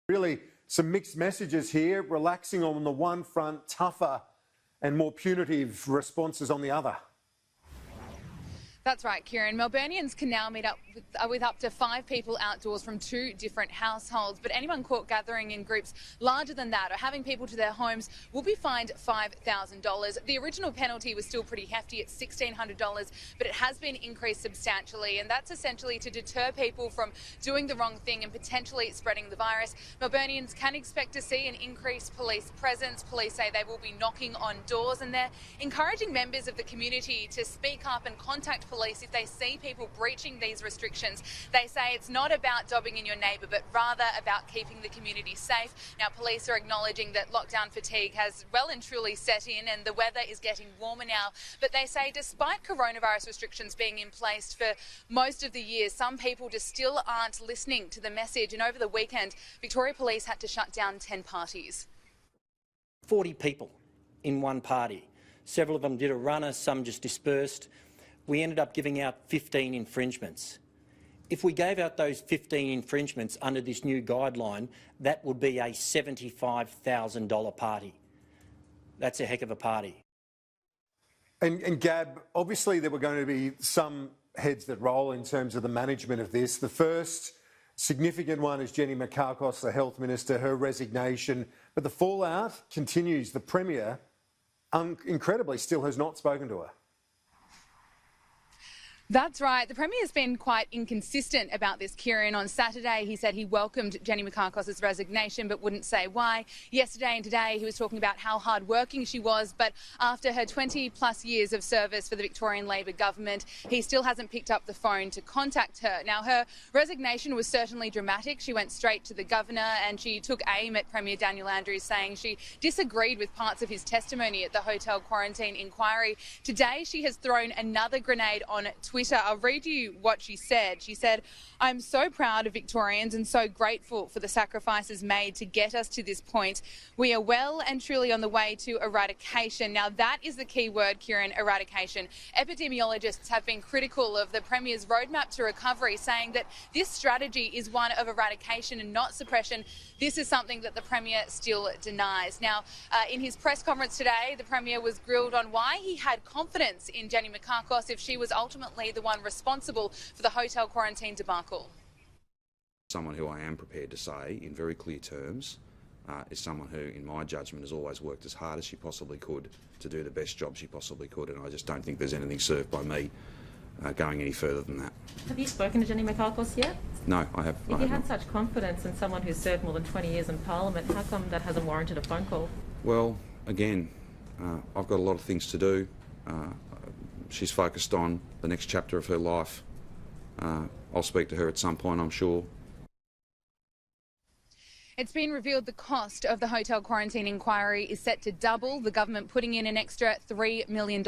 Really some mixed messages here, relaxing on the one front, tougher and more punitive responses on the other. That's right, Kieran. Melburnians can now meet up with up to 5 people outdoors from 2 different households, but anyone caught gathering in groups larger than that or having people to their homes will be fined $5,000. The original penalty was still pretty hefty at $1,600, but it has been increased substantially, and that's essentially to deter people from doing the wrong thing and potentially spreading the virus. Melburnians can expect to see an increased police presence. Police say they will be knocking on doors, and they're encouraging members of the community to speak up and contact police if they see people breaching these restrictions. They say it's not about dobbing in your neighbour, but rather about keeping the community safe. Now, police are acknowledging that lockdown fatigue has well and truly set in, and the weather is getting warmer now. But they say despite coronavirus restrictions being in place for most of the year, some people just still aren't listening to the message. And over the weekend, Victoria Police had to shut down 10 parties. 40 people in one party. Several of them did a runner, some just dispersed. We ended up giving out 15 infringements. If we gave out those 15 infringements under this new guideline, that would be a $75,000 party. That's a heck of a party. And Gab, obviously there were going to be some heads that roll in terms of the management of this. The first significant one is Jenny Mikakos, the Health Minister, her resignation. But the fallout continues. The Premier, incredibly, still has not spoken to her. That's right. The Premier's been quite inconsistent about this, Kieran. On Saturday, he said he welcomed Jenny Mikakos' resignation but wouldn't say why. Yesterday and today, he was talking about how hard-working she was, but after her 20-plus years of service for the Victorian Labor government, he still hasn't picked up the phone to contact her. Now, her resignation was certainly dramatic. She went straight to the Governor and she took aim at Premier Daniel Andrews, saying she disagreed with parts of his testimony at the hotel quarantine inquiry. Today, she has thrown another grenade on Twitter. I'll read you what she said. She said, "I'm so proud of Victorians and so grateful for the sacrifices made to get us to this point. We are well and truly on the way to eradication." Now, that is the key word, Kieran, eradication. Epidemiologists have been critical of the Premier's roadmap to recovery, saying that this strategy is one of eradication and not suppression. This is something that the Premier still denies. Now, in his press conference today, the Premier was grilled on why he had confidence in Jenny Mikakos if she was ultimately the one responsible for the hotel quarantine debacle. Someone who I am prepared to say in very clear terms is someone who, in my judgment, has always worked as hard as she possibly could to do the best job she possibly could, and I just don't think there's anything served by me going any further than that. Have you spoken to Jenny Mikakos yet? No, I have. If you had such confidence in someone who's served more than 20 years in Parliament, how come that hasn't warranted a phone call? Well, again, I've got a lot of things to do. She's focused on the next chapter of her life. I'll speak to her at some point, I'm sure. It's been revealed the cost of the hotel quarantine inquiry is set to double, the government putting in an extra $3 million.